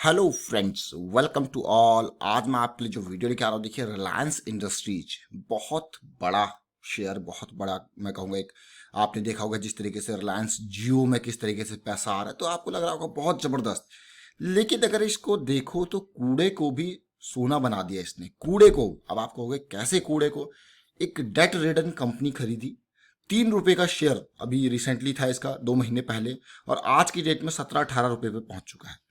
Hello friends, welcome to all. आज मैं आपके लिए जो वीडियो लेके आ रहा हूँ, देखिए रिलायंस इंडस्ट्रीज बहुत बड़ा शेयर, बहुत बड़ा मैं कहूँगा। एक आपने देखा होगा जिस तरीके से रिलायंस जियो में किस तरीके से पैसा आ रहा है, तो आपको लग रहा होगा बहुत जबरदस्त। लेकिन अगर इसको देखो तो कूड़े को भी सोना बना दिया इसने। कूड़े को, अब आप कहोगे कैसे कूड़े को? एक डेट रिडन कंपनी खरीदी, 3 रुपए का शेयर अभी रिसेंटली था इसका, 2 महीने पहले, और आज की डेट में 17-18 रुपए पे पहुंच चुका है।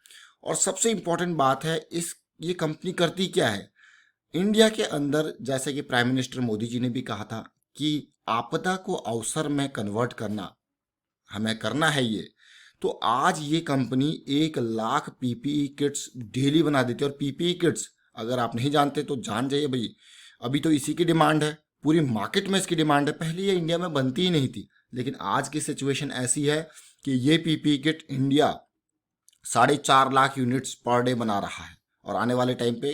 और सबसे इंपॉर्टेंट बात है, इस ये कंपनी करती क्या है इंडिया के अंदर? जैसे कि प्राइम मिनिस्टर मोदी जी ने भी कहा था कि आपदा को अवसर में कन्वर्ट करना हमें करना है ये। तो आज ये company 1 lakh PPE kits daily बना देती है। और पीपीई किट्स अगर आप नहीं जानते तो जान जाइए भाई, अभी तो इसी की डिमांड है, पूरी मार्केट में इसकी डिमांड है। पहले ये इंडिया में बनती ही नहीं थी, लेकिन आज की सिचुएशन ऐसी है कि ये PPE kit India 4.5 lakh units per day बना रहा है, और आने वाले टाइम पे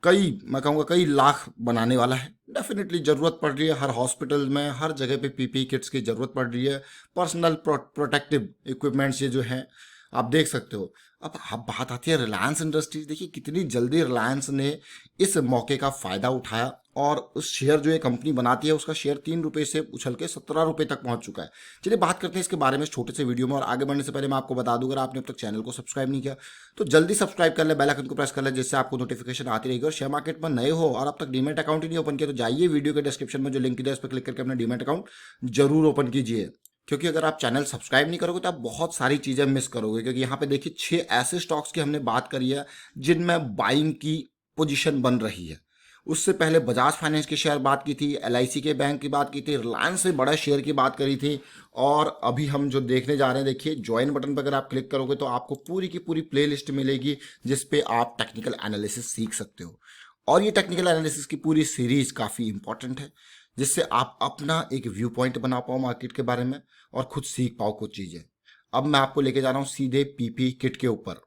कई, मैं कहूँगा कई लाख बनाने वाला है। डेफिनेटली ज़रूरत पड़ रही है, हर हॉस्पिटल में हर जगह पे पीपीई किट्स की ज़रूरत पड़ रही है। पर्सनल प्रोटेक्टिव इक्विपमेंट्स ये जो हैं, आप देख सकते हो। अब बात आती है रिलायंस इंडस्ट्रीज। देखिए कितनी जल्दी रिलायंस ने इस मौके का फ़ायदा उठाया, और उस शेयर जो ये कंपनी बनाती है उसका शेयर 3 रुपए से उछल के 17 रुपए तक पहुंच चुका है। चलिए बात करते हैं इसके बारे में इस छोटे से वीडियो में। और आगे बढ़ने से पहले मैं आपको बता दूं, अगर आपने अब तक चैनल को सब्सक्राइब नहीं किया तो जल्दी सब्सक्राइब कर ले, बेल आइकन को प्रेस कर ले, जिससे आपको नोटिफिकेशन आती रहेगी। और शेयर मार्केट पर नए हो और अब तक डीमैट अकाउंट ही नहीं ओपन किया तो जाइए वीडियो के डिस्क्रिप्शन में जो लिंक दिया है उस पर क्लिक करके अपना डीमैट अकाउंट जरूर ओपन कीजिए। क्योंकि अगर आप चैनल सब्सक्राइब नहीं करोगे तो आप बहुत सारी चीजें मिस करोगे। क्योंकि यहाँ पे देखिए 6 ऐसे स्टॉक्स की हमने बात करी है जिनमें बाइंग की पोजीशन बन रही है। उससे पहले बजाज फाइनेंस के शेयर बात की थी, एलआईसी के बैंक की बात की थी, रिलायंस से बड़ा शेयर की बात करी थी। और अभी हम जो देखने जा रहे हैं, देखिए ज्वाइन बटन पर अगर आप क्लिक करोगे तो आपको पूरी की पूरी प्लेलिस्ट मिलेगी जिसपे आप टेक्निकल एनालिसिस सीख सकते हो। और ये टेक्निकल एनालिसिस की पूरी सीरीज काफ़ी इंपॉर्टेंट है, जिससे आप अपना एक व्यू पॉइंट बना पाओ मार्केट के बारे में और खुद सीख पाओ कुछ चीज़ें। अब मैं आपको लेके जा रहा हूँ सीधे पीपी किट के ऊपर।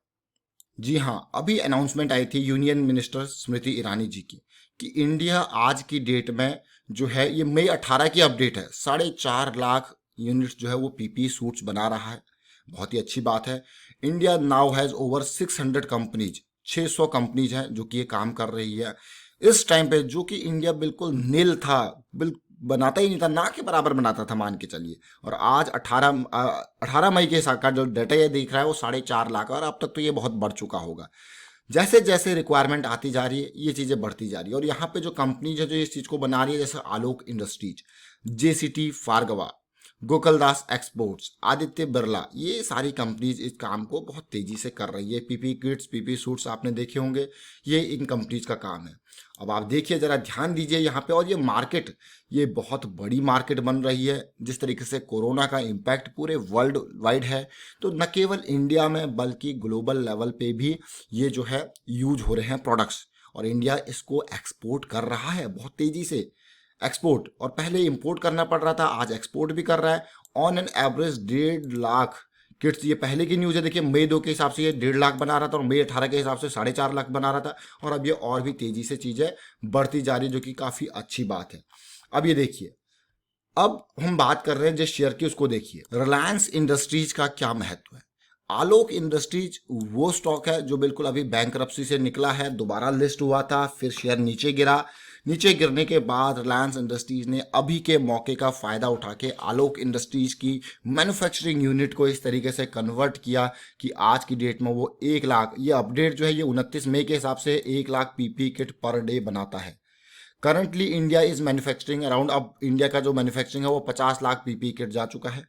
जी हाँ, अभी अनाउंसमेंट आई थी यूनियन मिनिस्टर स्मृति ईरानी जी की कि इंडिया आज की डेट में जो है, ये मई 18 की अपडेट है, 4.5 लाख यूनिट्स जो है वो पीपी सूट्स बना रहा है। बहुत ही अच्छी बात है। India now has over 600 companies, 600 companies हैं जो कि ये काम कर रही है इस टाइम पे, जो कि इंडिया बिल्कुल नील था, बिल्कुल बनाता ही नहीं था, ना के बराबर बनाता था मान के चलिए। और आज 18 मई के हिसाब का जो डाटा ये दिख रहा है वो 4.5 लाख, और अब तक तो ये बहुत बढ़ चुका होगा। जैसे जैसे रिक्वायरमेंट आती जा रही है ये चीज़ें बढ़ती जा रही है। और यहाँ पे जो कंपनीज है जो इस चीज़ को बना रही है, जैसे आलोक इंडस्ट्रीज, जेसीटी फार्गवा, गोकुलदास एक्सपोर्ट्स, आदित्य बिरला, ये सारी कंपनीज इस काम को बहुत तेजी से कर रही है। पीपी किट्स, पीपी सूट्स आपने देखे होंगे, ये इन कंपनीज का काम है। अब आप देखिए जरा, ध्यान दीजिए यहाँ पे। और ये मार्केट, ये बहुत बड़ी मार्केट बन रही है। जिस तरीके से कोरोना का इम्पैक्ट पूरे वर्ल्ड वाइड है, तो न केवल इंडिया में बल्कि ग्लोबल लेवल पे भी ये जो है यूज हो रहे हैं प्रोडक्ट्स, और इंडिया इसको एक्सपोर्ट कर रहा है बहुत तेजी से। एक्सपोर्ट, और पहले इंपोर्ट करना पड़ रहा था, आज एक्सपोर्ट भी कर रहा है। On an average 1.5 lakh kits, ये पहले की न्यूज़ है। देखिए मई 2 के हिसाब से ये 1.5 लाख बना रहा था, और मई 18 के हिसाब से 4.5 लाख बना रहा था। और अब ये और भी तेजी से चीज़ें बढ़ती जा रही है, जो कि काफ़ी अच्छी बात है। अब ये देखिए, अब हम बात कर रहे हैं जिस शेयर की, उसको देखिए। रिलायंस इंडस्ट्रीज का क्या महत्व है? आलोक इंडस्ट्रीज वो स्टॉक है जो बिल्कुल अभी बैंकरप्सी से निकला है, दोबारा लिस्ट हुआ था, फिर शेयर नीचे गिरा। नीचे गिरने के बाद रिलायंस इंडस्ट्रीज ने अभी के मौके का फायदा उठा के आलोक इंडस्ट्रीज की मैन्युफैक्चरिंग यूनिट को इस तरीके से कन्वर्ट किया कि आज की डेट में वो 1 लाख, ये अपडेट जो है ये 29 मई के हिसाब से 1 lakh PP kit per day बनाता है। Currently India is manufacturing around, अब इंडिया का जो मैन्युफैक्चरिंग है वो 50 लाख पीपी किट जा चुका है,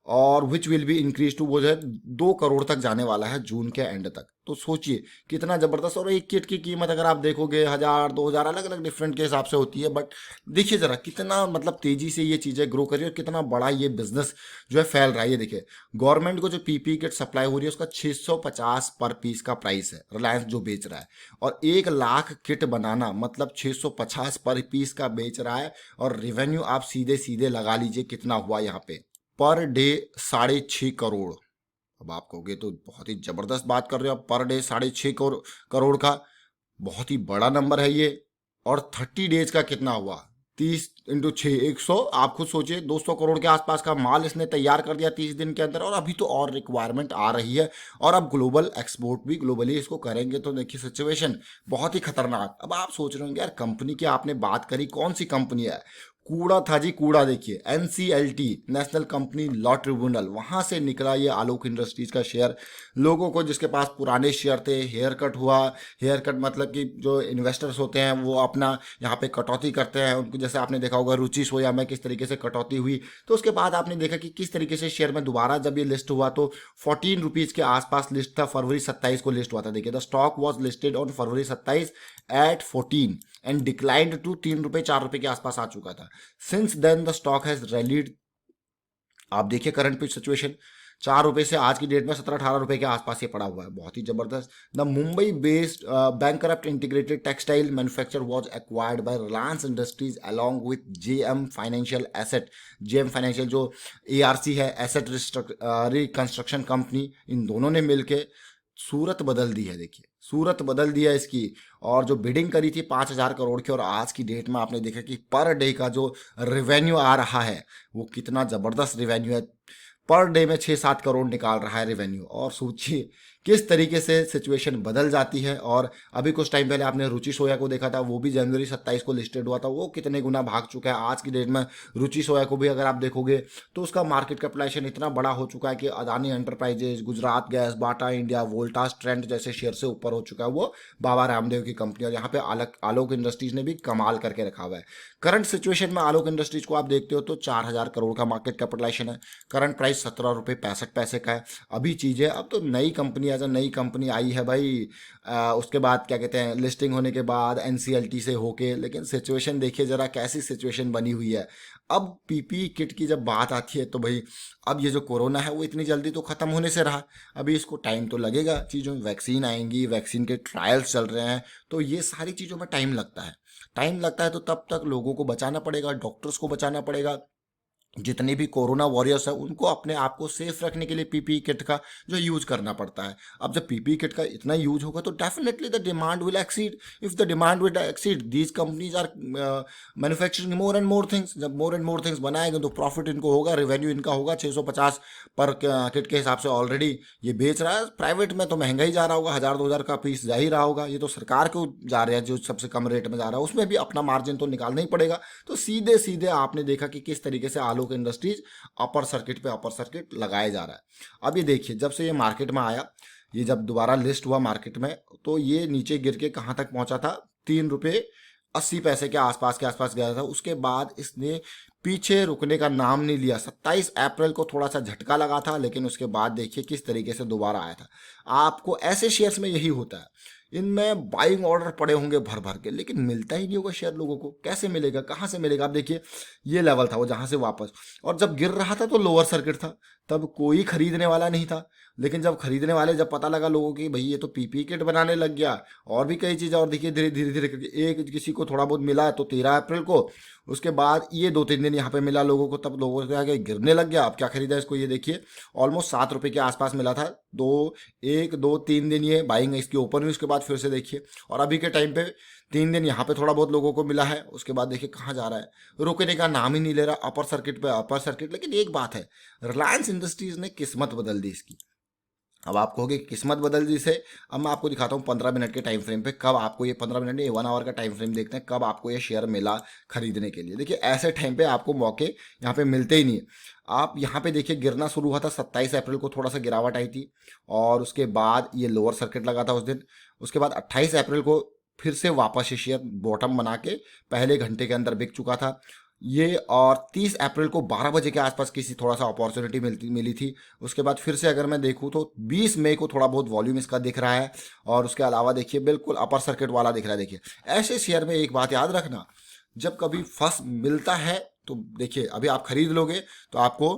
और which will be increase to, वो जो है 2 करोड़ तक जाने वाला है जून के एंड तक। तो सोचिए कितना जबरदस्त। और एक किट की कीमत अगर आप देखोगे 1000 2000 अलग अलग डिफरेंट के हिसाब से होती है, बट देखिए जरा कितना मतलब तेजी से ये चीज़ें ग्रो कर रही है, और कितना बड़ा ये बिजनेस जो है फैल रहा है। ये देखिए, गवर्नमेंट को जो पीपी किट सप्लाई हो रही है उसका 650 पर पीस का प्राइस है, रिलायंस जो बेच रहा है। और 1 लाख किट बनाना मतलब 650 पर पीस का बेच रहा है। और रेवेन्यू आप सीधे सीधे लगा लीजिए कितना हुआ यहाँ पे, पर डे 6.5 करोड़। अब आप कहोगे तो बहुत ही जबरदस्त बात कर रहे हो आप, पर डे 6.5 करोड़ का बहुत ही बड़ा नंबर है ये। और 30 डेज का कितना हुआ? 30 × 6 100, आप खुद सोचिए 200 करोड़ के आसपास का माल इसने तैयार कर दिया 30 दिन के अंदर, और अभी तो और रिक्वायरमेंट आ रही है, और अब ग्लोबल एक्सपोर्ट भी ग्लोबली इसको करेंगे। तो देखिए सिचुएशन बहुत ही खतरनाक। अब आप सोच रहे होंगे यार कंपनी की आपने बात करी, कौन सी कंपनी है? कूड़ा था जी, कूड़ा। देखिए NCLT, national company law tribunal, वहां से निकला ये आलोक इंडस्ट्रीज का शेयर। लोगों को जिसके पास पुराने शेयर थे, हेयर कट हुआ, हेयर कट मतलब कि जो इन्वेस्टर्स होते हैं वो अपना यहाँ पे कटौती करते हैं उनको, जैसे आपने देखा होगा रुचि सोया में किस तरीके से कटौती हुई। तो उसके बाद आपने देखा कि किस तरीके से शेयर में दोबारा जब ये लिस्ट हुआ तो 14 रुपीज के आसपास लिस्ट था, फरवरी 27 को लिस्ट हुआ था। देखिए the stock was listed on February 27 at 14 and declined to 3 रुपए 4 रुपए के आसपास आ चुका था। Since then the stock has rallied. आप देखिए करंट पिच सिचुएशन, 4 रुपए से आज की डेट में 17-18 रुपए के आसपास ये पड़ा हुआ है, बहुत ही जबरदस्त। The Mumbai based bankrupt integrated textile manufacture was acquired by Reliance industries along with JM financial asset. JM financial जो एआरसी है, एसेट रिकंस्ट्रक्शन कंपनी, इन दोनों ने मिलके सूरत बदल दी है। देखिए सूरत बदल दी है इसकी। और जो बिडिंग करी थी 5,000 करोड़ की, और आज की डेट में आपने देखा कि पर डे का जो रेवेन्यू आ रहा है वो कितना जबरदस्त रेवेन्यू है। पर डे में 6-7 करोड़ निकाल रहा है रेवेन्यू। और सोचिए किस तरीके से सिचुएशन बदल जाती है। और अभी कुछ टाइम पहले आपने रुचि सोया को देखा था, वो भी जनवरी 27 को लिस्टेड हुआ था, वो कितने गुना भाग चुका है। आज की डेट में रुचि सोया को भी अगर आप देखोगे तो उसका मार्केट कैपिटलाइजेशन इतना बड़ा हो चुका है कि Adani enterprises, Gujarat gas, Bata India, Voltas, trend जैसे शेयर से ऊपर हो चुका है वो बाबा रामदेव की कंपनी। और यहाँ पे आलोक इंडस्ट्रीज ने भी कमाल करके रखा हुआ है। करंट सिचुएशन में आलोक इंडस्ट्रीज को आप देखते हो तो 4,000 करोड़ का मार्केट कैपिटलाइजेशन है, करंट प्राइस 17 रुपये 65 पैसे का है। अभी चीज़ें, अब तो नई कंपनी एज अ नई कंपनी आई है भाई, उसके बाद क्या कहते हैं लिस्टिंग होने के बाद एनसीएलटी से होके, लेकिन सिचुएशन देखिए जरा कैसी सिचुएशन बनी हुई है। अब पीपी किट की जब बात आती है तो भाई अब ये जो कोरोना है वो इतनी जल्दी तो ख़त्म होने से रहा, अभी इसको टाइम तो लगेगा। चीज़ों में वैक्सीन आएंगी, वैक्सीन के ट्रायल्स चल रहे हैं, तो ये सारी चीज़ों में टाइम लगता है। टाइम लगता है तो तब तक लोगों को बचाना पड़ेगा, डॉक्टर्स को बचाना पड़ेगा, जितने भी कोरोना वॉरियर्स है उनको अपने आप को सेफ रखने के लिए पीपी किट का जो यूज करना पड़ता है। अब जब पीपी किट का इतना यूज होगा तो definitely the demand will exceed. If the demand will exceed, these companies are manufacturing more and more things. जब मोर एंड मोर थिंग्स बनाएंगे तो प्रॉफिट इनको होगा, रेवेन्यू इनका होगा। 650 पर किट के हिसाब से ऑलरेडी ये बेच रहा है। प्राइवेट में तो महंगा ही जा रहा होगा, 1,000-2,000 का पीस जा ही रहा होगा। ये तो सरकार को जा रहा है जो सबसे कम रेट में जा रहा है, उसमें भी अपना मार्जिन तो निकालना ही पड़ेगा। तो सीधे सीधे आपने देखा कि किस तरीके से आलोक इंडस्ट्रीज अपर सर्किट पे अपर सर्किट लगाया जा रहा है। अब ये देखिए जब से ये मार्केट में आया, ये जब दोबारा लिस्ट हुआ मार्केट में तो ये नीचे गिर के कहां तक पहुंचा था, 3 रुपये 80 पैसे के आसपास गया था। उसके बाद इसने पीछे रुकने का नाम नहीं लिया। 27 अप्रैल को थोड़ा सा झटका लगा था, लेकिन उसके बाद देखिए किस तरीके से दोबारा आया था। आपको ऐसे शेयर्स में यही होता है, इनमें बाइंग ऑर्डर पड़े होंगे भर भर के, लेकिन मिलता ही नहीं होगा शेयर लोगों को। कैसे मिलेगा, कहाँ से मिलेगा? आप देखिए ये लेवल था वो जहाँ से वापस, और जब गिर रहा था तो लोअर सर्किट था, तब कोई खरीदने वाला नहीं था। लेकिन जब खरीदने वाले, जब पता लगा लोगों की भाई ये तो पीपी किट बनाने लग गया और भी कई चीज़ें, और देखिए धीरे धीरे धीरे करके एक किसी को थोड़ा बहुत मिला तो 13 अप्रैल को, उसके बाद ये 2-3 दिन यहाँ पे मिला लोगों को, तब लोगों के आगे गिरने लग गया। अब क्या खरीदा इसको, ये देखिए ऑलमोस्ट 7 रुपये के आसपास मिला था। 1-2-3 दिन ये बाइंग इसकी ओपन हुई, उसके बाद फिर से देखिए, और अभी के टाइम पे 3 दिन यहाँ पे थोड़ा बहुत लोगों को मिला है, उसके बाद देखिए कहाँ जा रहा है, रुकने का नाम ही नहीं ले रहा, अपर सर्किट पे अपर सर्किट। लेकिन एक बात है, रिलायंस इंडस्ट्रीज ने किस्मत बदल दी इसकी। अब आप कहोगे किस्मत बदल दी से, अब मैं आपको दिखाता हूँ 15 मिनट के टाइम फ्रेम पे कब आपको ये 15 मिनट नहीं 1 आवर का टाइम फ्रेम देखते हैं कब आपको ये शेयर मिला खरीदने के लिए। देखिए ऐसे टाइम पे आपको मौके यहाँ पे मिलते ही नहीं है। आप यहाँ पे देखिए गिरना शुरू हुआ था 27 अप्रैल को, थोड़ा सा गिरावट आई थी, और उसके बाद ये लोअर सर्किट लगा था उस दिन। उसके बाद 28 अप्रैल को फिर से वापस ये शेयर बॉटम बना के पहले घंटे के अंदर बिक चुका था ये, और 30 अप्रैल को 12 बजे के आसपास किसी थोड़ा सा अपॉर्चुनिटी मिली थी। उसके बाद फिर से अगर मैं देखूँ तो 20 मई को थोड़ा बहुत वॉल्यूम इसका दिख रहा है, और उसके अलावा देखिए बिल्कुल अपर सर्किट वाला दिख रहा है। देखिए ऐसे शेयर में एक बात याद रखना, जब कभी फर्स्ट मिलता है तो देखिए अभी आप खरीद लोगे तो आपको,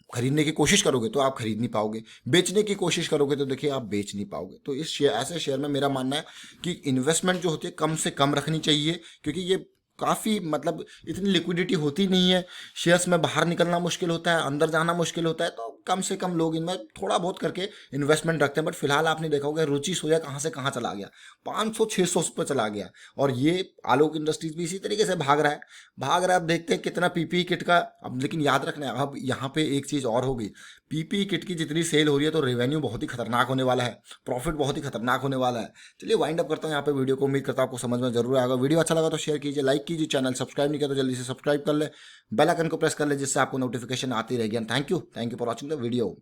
खरीदने की कोशिश करोगे तो आप खरीद नहीं पाओगे, बेचने की कोशिश करोगे तो देखिए आप बेच नहीं पाओगे। तो इस शेयर, ऐसे शेयर में मेरा मानना है कि इन्वेस्टमेंट जो होती है कम से कम रखनी चाहिए, क्योंकि ये काफ़ी मतलब इतनी लिक्विडिटी होती नहीं है, शेयर्स में बाहर निकलना मुश्किल होता है, अंदर जाना मुश्किल होता है। तो कम से कम लोग इनमें थोड़ा बहुत करके इन्वेस्टमेंट रखते हैं, बट फिलहाल आपने देखा होगा रुचि सोया कहाँ से कहाँ चला गया, 500-600 पे चला गया। और ये आलोक इंडस्ट्रीज भी इसी तरीके से भाग रहा है, भाग रहा है। अब देखते हैं कितना पीपीई किट का, अब लेकिन याद रखना है, अब यहाँ पे एक चीज़ और होगी, पीपीई किट की जितनी सेल हो रही है तो रेवेन्यू बहुत ही खतरनाक होने वाला है, प्रॉफिट बहुत ही खतरनाक होने वाला है। चलिए वाइंड अप करता हूँ यहाँ पे वीडियो को, उम्मीद करता हूँ आपको समझ में जरूर आएगा। वीडियो अच्छा लगा तो शेयर कीजिए, लाइक कीजिए, चैनल सब्सक्राइब नहीं किया तो जल्दी से सब्सक्राइब कर ले, बेल आइकन को प्रेस कर ले जिससे आपको नोटिफिकेशन आती रहेगी। And thank you for watching the video.